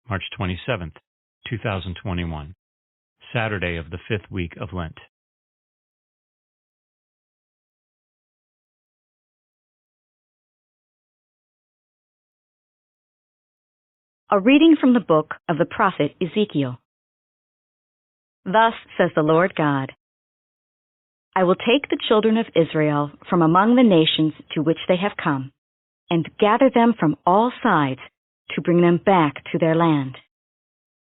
March 27th, 2021, Saturday of the 5th week of Lent. A reading from the book of the prophet Ezekiel. Thus says the Lord God, I will take the children of Israel from among the nations to which they have come, and gather them from all sides to bring them back to their land.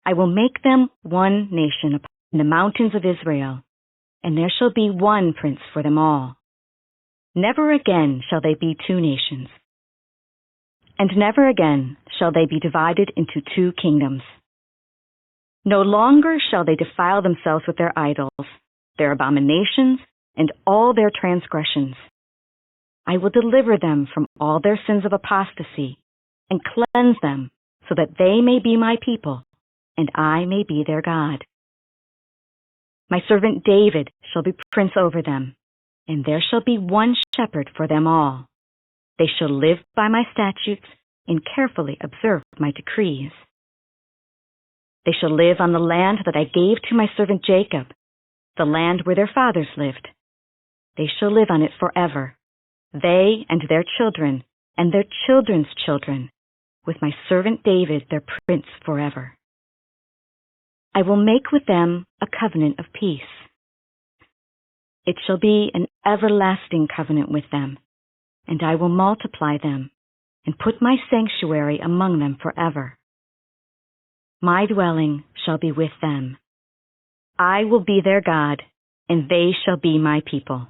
I will make them one nation upon the mountains of Israel, and there shall be one prince for them all. Never again shall they be two nations, and never again shall they be divided into two kingdoms. No longer shall they defile themselves with their idols, their abominations, and all their transgressions. I will deliver them from all their sins of apostasy, and cleanse them, so that they may be my people, and I may be their God. My servant David shall be prince over them, and there shall be one shepherd for them all. They shall live by my statutes, and carefully observe my decrees. They shall live on the land that I gave to my servant Jacob, the land where their fathers lived. They shall live on it forever, they and their children, and their children's children, with my servant David their prince forever. I will make with them a covenant of peace. It shall be an everlasting covenant with them, and I will multiply them, and put my sanctuary among them forever. My dwelling shall be with them. I will be their God, and they shall be my people.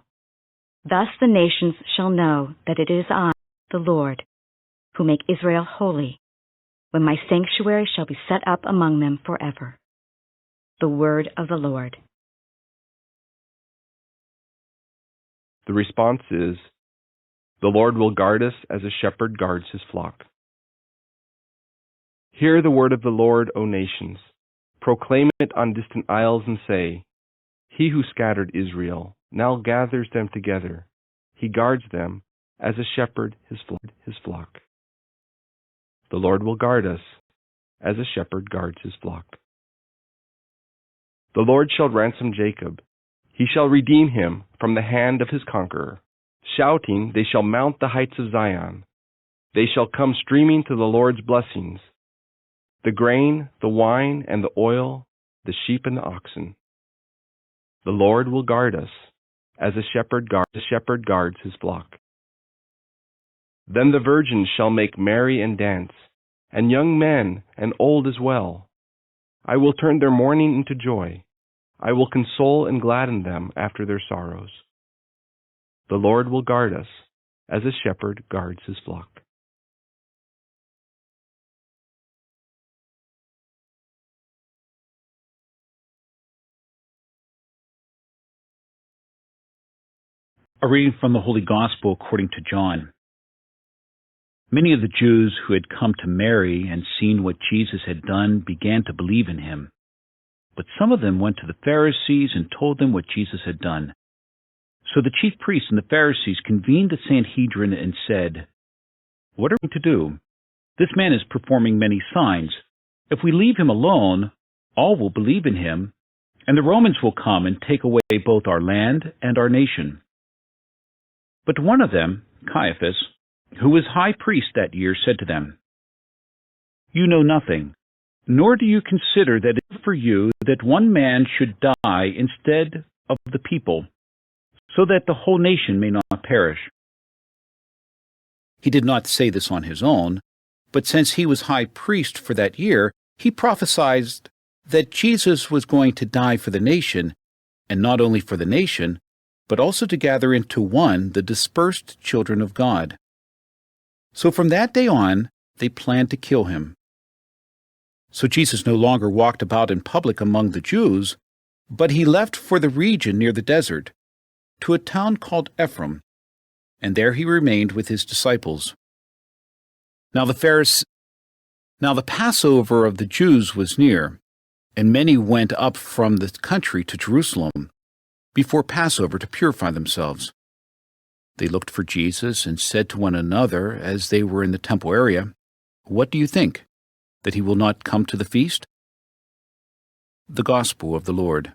Thus the nations shall know that it is I, the Lord, who make Israel holy, when my sanctuary shall be set up among them forever. The word of the Lord. The response is, the Lord will guard us as a shepherd guards his flock. Hear the word of the Lord, O nations. Proclaim it on distant isles and say, He who scattered Israel now gathers them together. He guards them as a shepherd his flock. The Lord will guard us as a shepherd guards his flock. The Lord shall ransom Jacob. He shall redeem him from the hand of his conqueror. Shouting, they shall mount the heights of Zion. They shall come streaming to the Lord's blessings, the grain, the wine, and the oil, the sheep and the oxen. The Lord will guard us as a shepherd guards his flock. Then the virgins shall make merry and dance, and young men and old as well. I will turn their mourning into joy. I will console and gladden them after their sorrows. The Lord will guard us as a shepherd guards his flock. A reading from the Holy Gospel according to John. Many of the Jews who had come to Mary and seen what Jesus had done began to believe in him. But some of them went to the Pharisees and told them what Jesus had done. So the chief priests and the Pharisees convened the Sanhedrin and said, What are we to do? This man is performing many signs. If we leave him alone, all will believe in him, and the Romans will come and take away both our land and our nation. But one of them, Caiaphas, who was high priest that year, said to them, You know nothing, nor do you consider that it is for you that one man should die instead of the people, so that the whole nation may not perish. He did not say this on his own, but since he was high priest for that year, he prophesied that Jesus was going to die for the nation, and not only for the nation, but also to gather into one the dispersed children of God. So from that day on, they planned to kill him. So Jesus no longer walked about in public among the Jews, but he left for the region near the desert, to a town called Ephraim, and there he remained with his disciples. Now the Passover of the Jews was near, and many went up from the country to Jerusalem before Passover to purify themselves. They looked for Jesus and said to one another as they were in the temple area, "What do you think? that he will not come to the feast? The Gospel of the Lord.